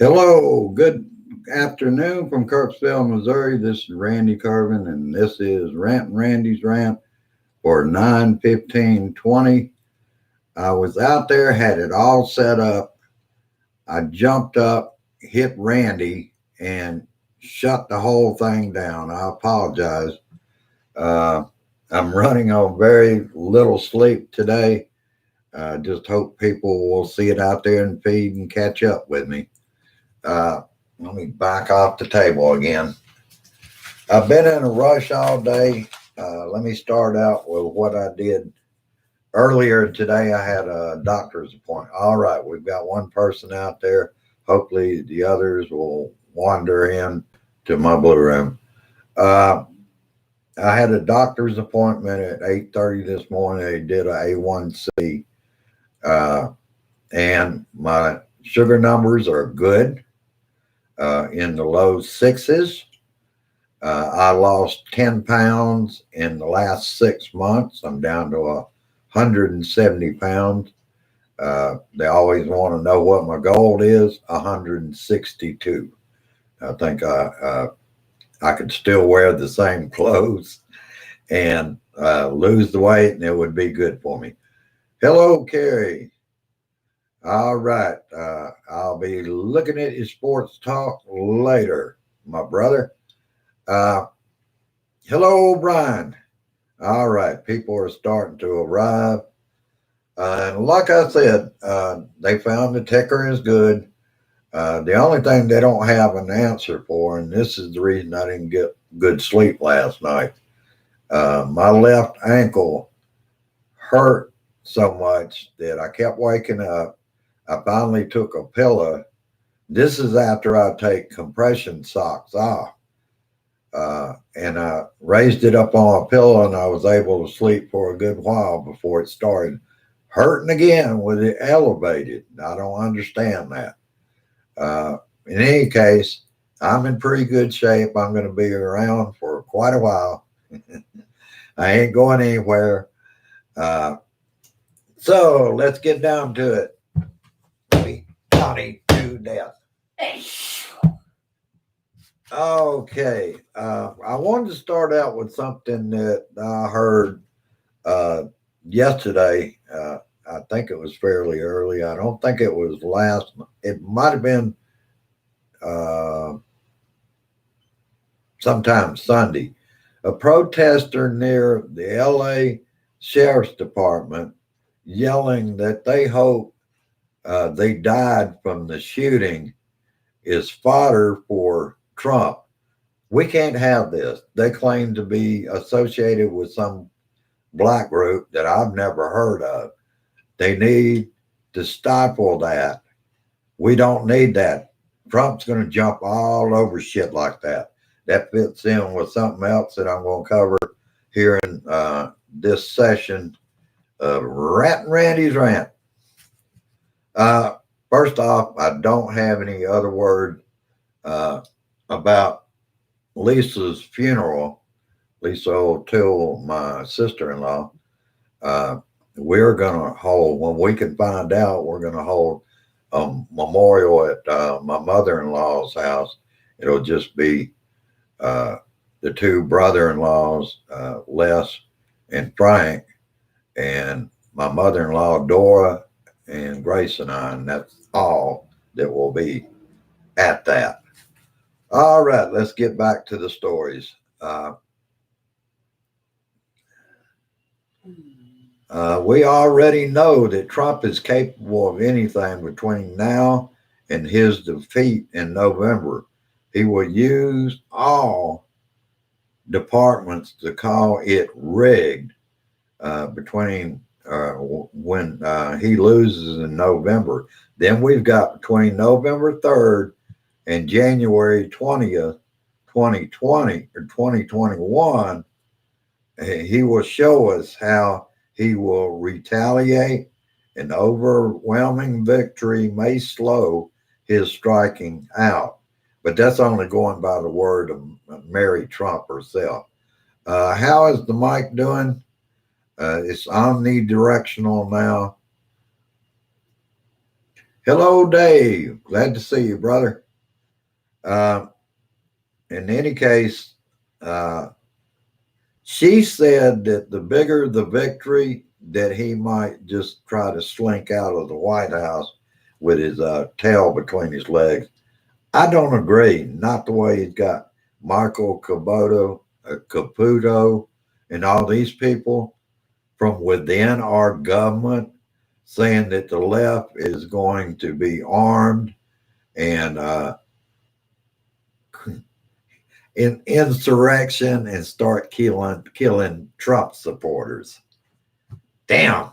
Hello, good afternoon from Kirksville, Missouri. This is Randy Carvin, and this is Rant and Randy's Rant for 9/15/20. I was out there, had it all set up. I jumped up, hit Randy, and shut the whole thing down. I apologize. Uh, I'm running on very little sleep today. I just hope people will see it out there and feed and catch up with me. Uh, Let me back off the table again. I've been in a rush all day. Let me start out with what I did earlier today. I had a doctor's appointment. All right, we've got one person out there. Hopefully, the others will wander in to my blue room. Uh, I had a doctor's appointment at 8:30 this morning. They did a A1C, uh, and my sugar numbers are good. In the low sixes. I lost 10 pounds in the last 6 months. I'm down to 170 pounds. They always want to know what my goal is. 162. I think I could still wear the same clothes and lose the weight, and it would be good for me. Hello, Carrie. All right. I'll be looking at your sports talk later, my brother. Hello, Brian. All right. People are starting to arrive. And like I said, they found the ticker is good. The only thing they don't have an answer for, and this is the reason I didn't get good sleep last night. My left ankle hurt so much that I kept waking up. I finally took a pillow. This is after I take compression socks off. And I raised it up on a pillow and I was able to sleep for a good while before it started hurting again with it elevated. I don't understand that. In any case, I'm in pretty good shape. I'm going to be around for quite a while. I ain't going anywhere. So let's get down to it. County to death. Okay. I wanted to start out with something that I heard yesterday. I think it was fairly early. I don't think it was it might have been sometime Sunday. A protester near the LA Sheriff's Department yelling that they hope they died from the shooting is fodder for Trump. We can't have this. They claim to be associated with some black group that I've never heard of. They need to stifle that. We don't need that. Trump's going to jump all over shit like that. That fits in with something else that I'm going to cover here in this session of Rant and Randy's Rant. First off, I don't have any other word about Lisa's funeral. Lisa O'Toole, my sister-in-law. We're going to hold, when we can find out, we're going to hold a memorial at my mother-in-law's house. It'll just be the two brother-in-laws, Les and Frank, and my mother-in-law, Dora, and Grace and I, and that's all that will be at that. All right, let's get back to the stories. We already know that Trump is capable of anything between now and his defeat in November. He will use all departments to call it rigged between when he loses in November. Then we've got between November 3rd and January 20th, 2020 or 2021, he will show us how he will retaliate. An overwhelming victory may slow his striking out, but that's only going by the word of Mary Trump herself. How is the mic doing? It's omnidirectional now. Hello, Dave. Glad to see you, brother. Uh, in any case, uh, she said that the bigger the victory, that he might just try to slink out of the White House with his tail between his legs. I don't agree. Not the way he's got Michael Caputo, and all these people from within our government saying that the left is going to be armed and in insurrection and start killing Trump supporters. Damn.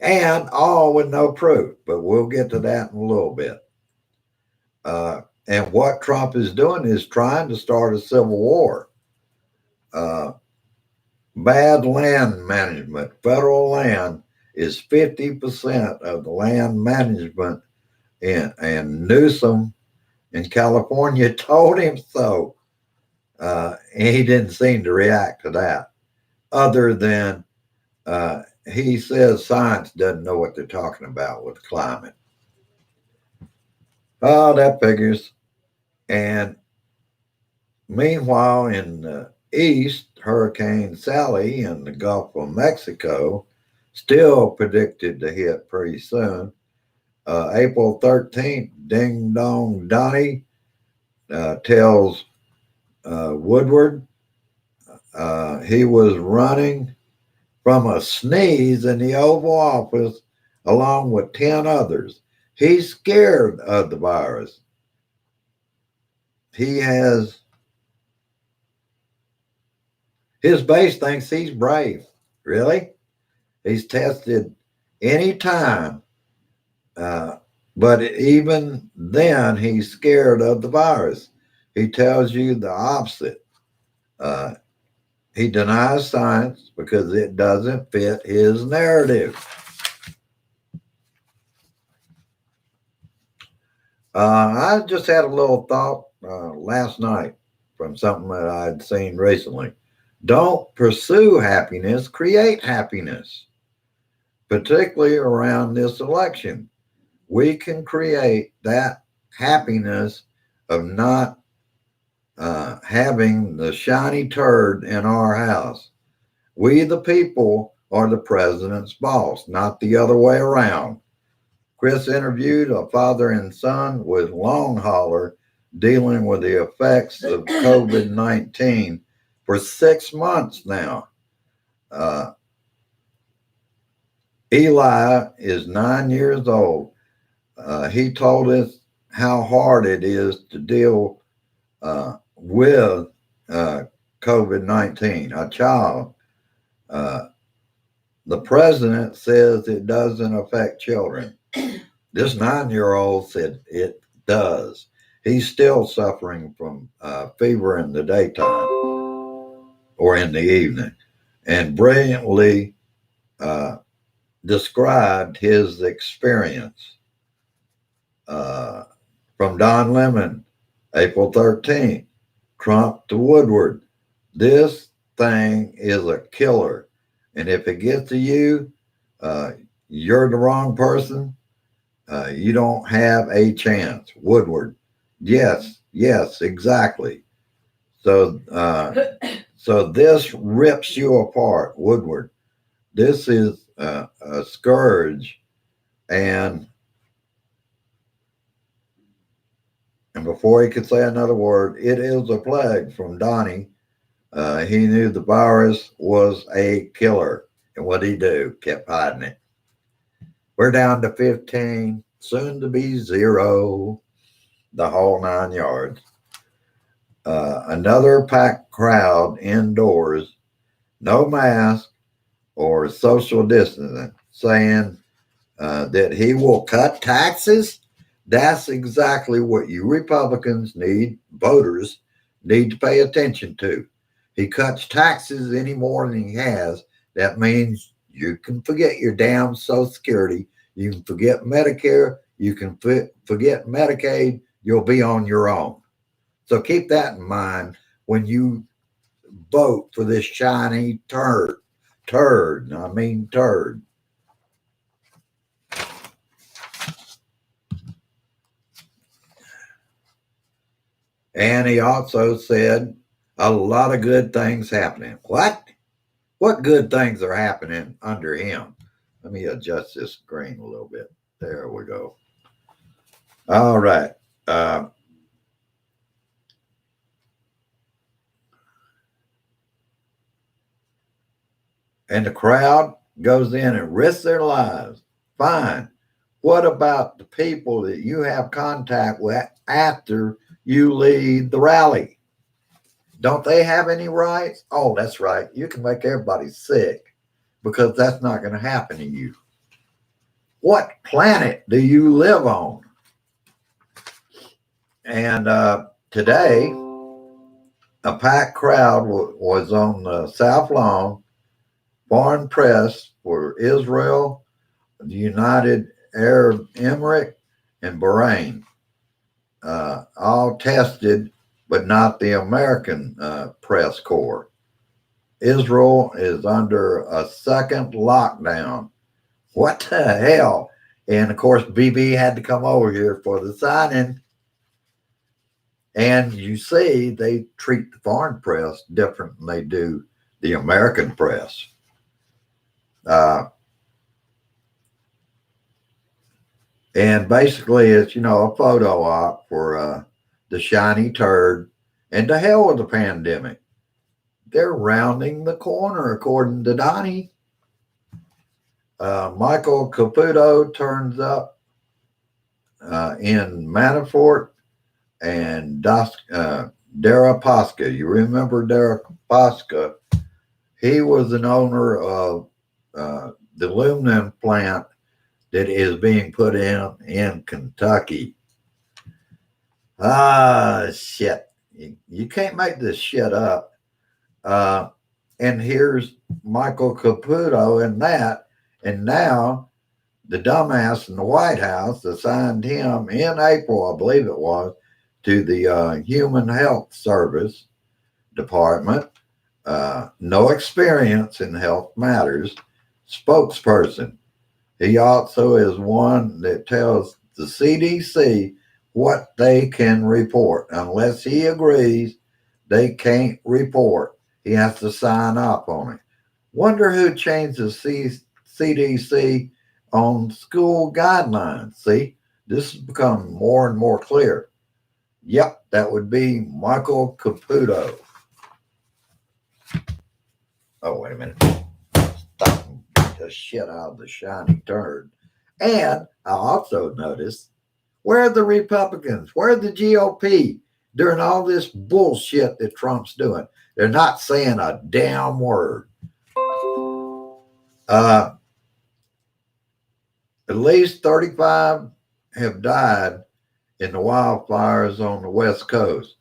And all with no proof. But we'll get to that in a little bit. And what Trump is doing is trying to start a civil war. Uh, Bad land management. Federal land is 50% of the land management, and Newsom in California told him so. He didn't seem to react to that, other than he says science doesn't know what they're talking about with climate. Oh, that figures. And meanwhile, in the east, Hurricane Sally in the Gulf of Mexico still predicted to hit pretty soon. April 13th, Ding Dong Donnie tells Woodward he was running from a sneeze in the Oval Office along with 10 others. He's scared of the virus. He has, his base thinks he's brave. Really? He's tested any time. But even then, he's scared of the virus. He tells you the opposite. Uh, he denies science because it doesn't fit his narrative. I just had a little thought last night from something that I'd seen recently. Don't pursue happiness, create happiness, particularly around this election. We can create that happiness of not having the shiny turd in our house. We, the people, are the president's boss, not the other way around. Chris interviewed a father and son with long hauler dealing with the effects of COVID 19 for 6 months now. Uh, Eli is 9 years old. He told us how hard it is to deal with COVID 19. A child. Uh, the president says it doesn't affect children. This 9 year old said it does. He's still suffering from fever in the daytime or in the evening, and brilliantly described his experience. From Don Lemon, April 13th, Trump to Woodward. This thing is a killer. And if it gets to you, you're the wrong person. You don't have a chance. Woodward. Yes, exactly. So, so this rips you apart, Woodward. This is a scourge, and before he could say another word, it is a plague from Donnie. He knew the virus was a killer, and what'd he do? Kept hiding it. We're down to 15, soon to be 0, the whole 9 yards. Another packed crowd indoors, no mask or social distancing, saying that he will cut taxes. That's exactly what you Republicans need, voters need to pay attention to. He cuts taxes any more than he has. That means you can forget your damn Social Security. You can forget Medicare. You can forget Medicaid. You'll be on your own. So keep that in mind when you vote for this shiny turd. Turd. And he also said a lot of good things happening. What? What good things are happening under him? Let me adjust this screen a little bit. There we go. All right. Uh, and the crowd goes in and risks their lives. Fine. What about the people that you have contact with after you leave the rally? Don't they have any rights? Oh, that's right. You can make everybody sick because that's not going to happen to you. What planet do you live on? And today, a packed crowd was on the South Lawn, foreign press for Israel, the United Arab Emirates, and Bahrain, all tested, but not the American press corps. Israel is under a second lockdown. What the hell? And of course, BB had to come over here for the signing. And you see, they treat the foreign press different than they do the American press. Uh, and basically, it's, a photo op for the shiny turd. And to hell with the pandemic. They're rounding the corner, according to Donnie. Michael Caputo turns up in Manafort and Deripaska. You remember Deripaska? He was an owner of the aluminum plant that is being put in Kentucky. Ah, shit. You can't make this shit up. And here's Michael Caputo in that. And now the dumbass in the White House assigned him in April, I believe it was, to the Human Health Service Department. No experience in health matters, spokesperson. He also is one that tells the CDC what they can report. Unless he agrees, they can't report. He has to sign up on it. Wonder who changed the CDC on school guidelines. See, this has become more and more clear. Yep, that would be Michael Caputo. Oh, wait a minute. Stop and beat the shit out of the shiny turd. And I also noticed, where are the Republicans? Where are the GOP during all this bullshit that Trump's doing? They're not saying a damn word. At least 35 have died in the wildfires on the West Coast.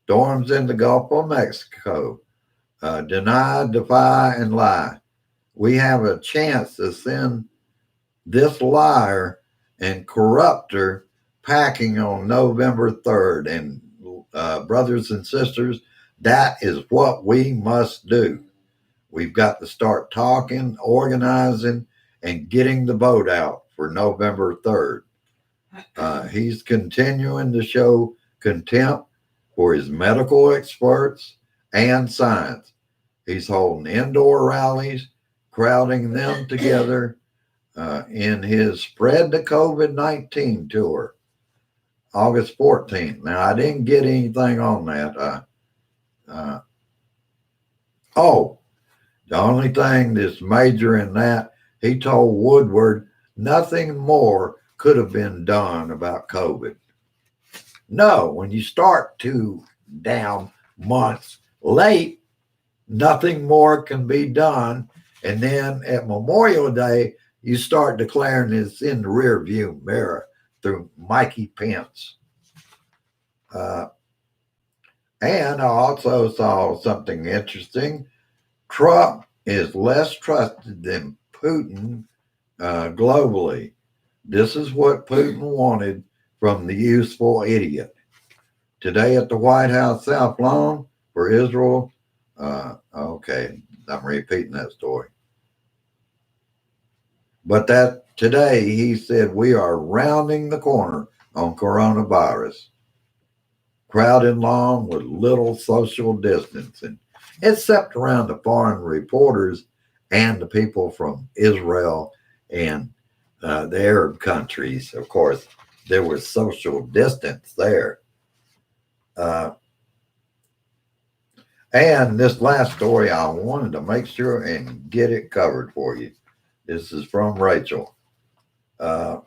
Storms in the Gulf of Mexico. Deny, defy, and lie. We have a chance to send this liar and corrupter packing on November 3rd. And brothers and sisters, that is what we must do. We've got to start talking, organizing, and getting the vote out for November 3rd. He's continuing to show contempt for his medical experts and science. He's holding indoor rallies, crowding them together in his Spread the COVID-19 tour, August 14th. Now, I didn't get anything on that. The only thing that's major in that, he told Woodward nothing more could have been done about COVID. No, when you start 2 down months late, nothing more can be done. And then at Memorial Day, you start declaring it's in the rear view mirror through Mikey Pence. And I also saw something interesting. Trump is less trusted than Putin globally. This is what Putin wanted from the useful idiot. Today at the White House South Lawn for Israel. Okay, I'm repeating that story. But that today he said we are rounding the corner on coronavirus. crowded along with little social distancing, except around the foreign reporters and the people from Israel and the Arab countries. Of course, there was social distance there. Uh, and this last story, I wanted to make sure and get it covered for you. This is from Rachel. Uh,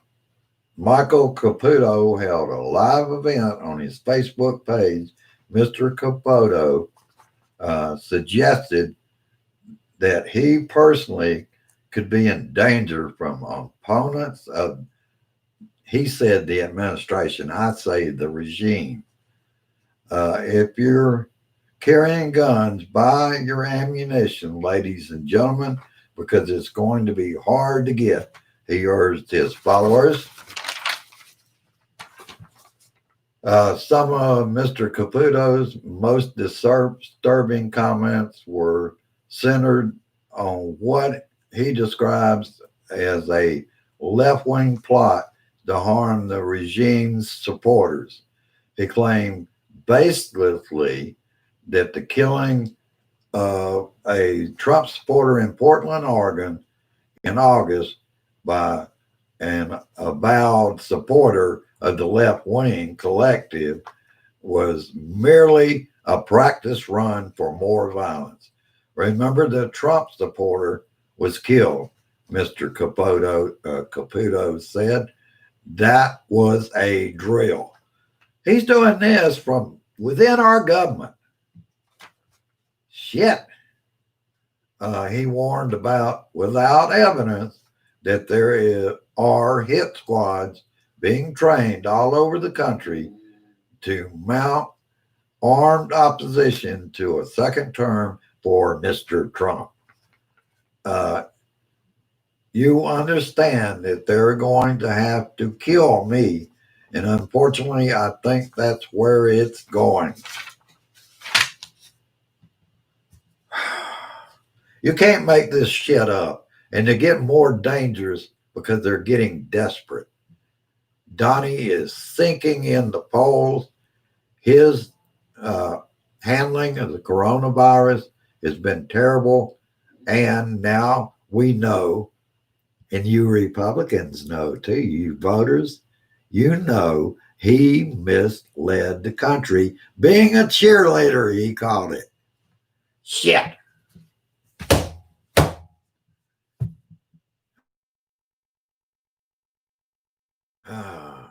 Michael Caputo held a live event on his Facebook page. Mr. Caputo suggested that he personally could be in danger from opponents of, he said, the administration. I say the regime. If you're carrying guns, buy your ammunition, ladies and gentlemen, because it's going to be hard to get, he urged his followers. Some of Mr. Caputo's most disturbing comments were centered on what he describes as a left-wing plot to harm the regime's supporters. He claimed baselessly that the killing of a Trump supporter in Portland, Oregon in August by an avowed supporter of the left-wing collective was merely a practice run for more violence. Remember, the Trump supporter was killed, Mr. Caputo said. That was a drill. He's doing this from within our government. Shit. He warned about, without evidence, that there are hit squads being trained all over the country to mount armed opposition to a second term for Mr. Trump. You understand that they're going to have to kill me. And unfortunately, I think that's where it's going. You can't make this shit up. And they get more dangerous because they're getting desperate. Donnie is sinking in the polls. His handling of the coronavirus has been terrible. And now we know, and you Republicans know too, you voters, you know he misled the country. Being a cheerleader, he called it. Shit.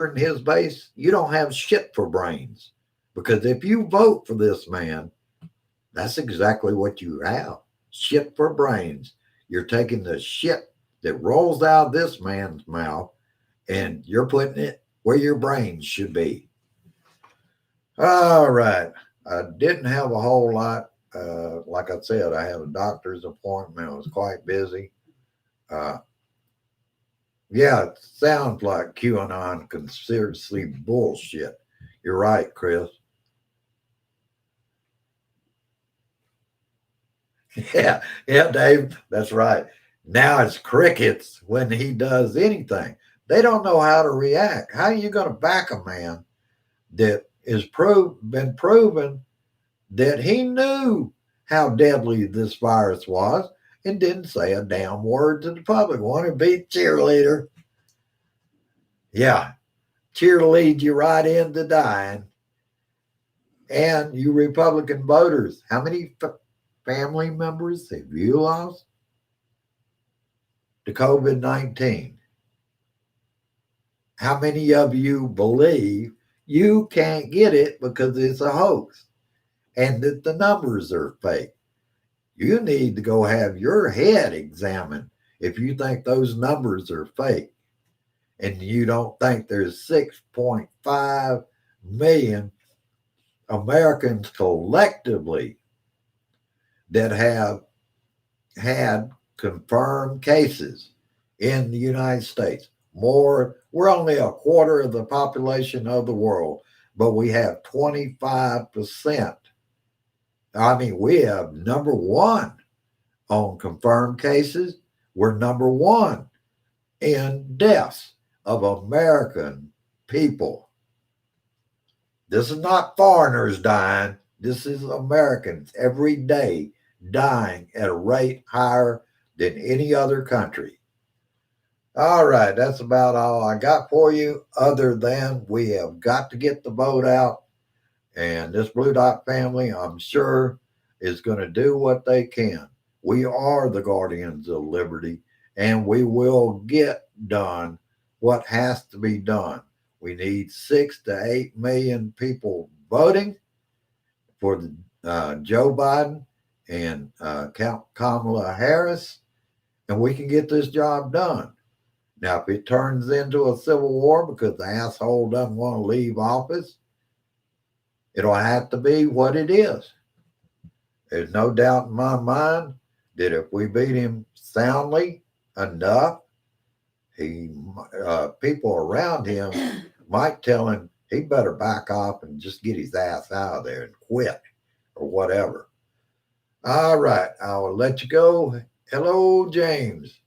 In his base, you don't have shit for brains. Because if you vote for this man, that's exactly what you have. Shit for brains. You're taking the shit that rolls out of this man's mouth and you're putting it where your brains should be. All right. I didn't have a whole lot. Like I said, I had a doctor's appointment. I was quite busy. Yeah, it sounds like QAnon conspiracy bullshit. You're right, Chris. Yeah, Dave, that's right. Now it's crickets when he does anything. They don't know how to react. How are you going to back a man that is been proven that he knew how deadly this virus was and didn't say a damn word to the public? Want to be cheerleader? Yeah, cheerlead you right into dying. And you Republican voters, how many family members have you lost to COVID-19? How many of you believe you can't get it because it's a hoax and that the numbers are fake? You need to go have your head examined if you think those numbers are fake and you don't think there's 6.5 million Americans collectively that have had confirmed cases in the United States. We're only a quarter of the population of the world, but we have 25%. I mean, we have number one on confirmed cases. We're number one in deaths of American people This is not foreigners dying. This is Americans every day dying at a rate higher than any other country. All right, that's about all I got for you, other than we have got to get the vote out. And this Blue Dot family, I'm sure, is going to do what they can. We are the guardians of liberty, and we will get done what has to be done. We need 6 to 8 million people voting for Joe Biden and Kamala Harris, and we can get this job done. Now, if it turns into a civil war because the asshole doesn't want to leave office, it'll have to be what it is. There's no doubt in my mind that if we beat him soundly enough, people around him might tell him he better back off and just get his ass out of there and quit or whatever. All right, I will let you go. Hello, James.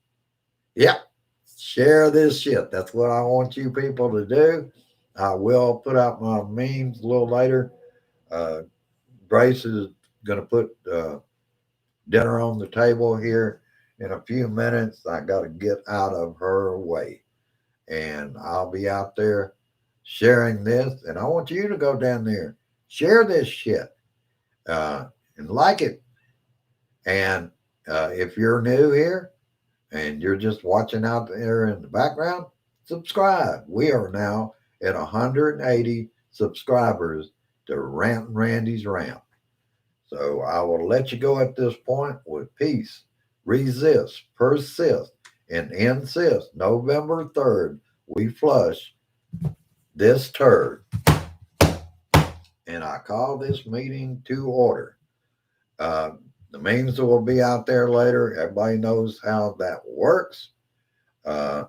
Yep, share this shit. That's what I want you people to do. I will put out my memes a little later. Grace is going to put dinner on the table here in a few minutes. I got to get out of her way. And I'll be out there sharing this. And I want you to go down there, share this shit, and like it. And if you're new here and you're just watching out there in the background, subscribe. We are now at 180 subscribers to Rant and Randy's Rant. So I will let you go at this point with peace, resist, persist, and insist. November 3rd, we flush this turd. And I call this meeting to order. The memes will be out there later. Everybody knows how that works. I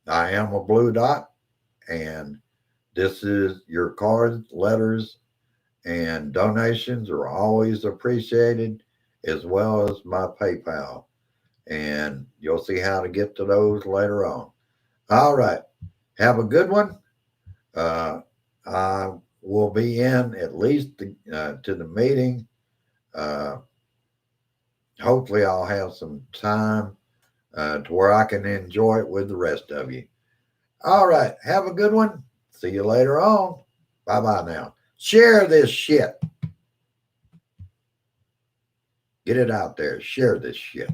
am a Blue Dot, and this is your cards, letters, and donations are always appreciated, as well as my PayPal. And you'll see how to get to those later on. All right. Have a good one. I will be in at least to the meeting. Hopefully I'll have some time to where I can enjoy it with the rest of you. All right. Have a good one. See you later on. Bye-bye now. Share this shit. Get it out there. Share this shit.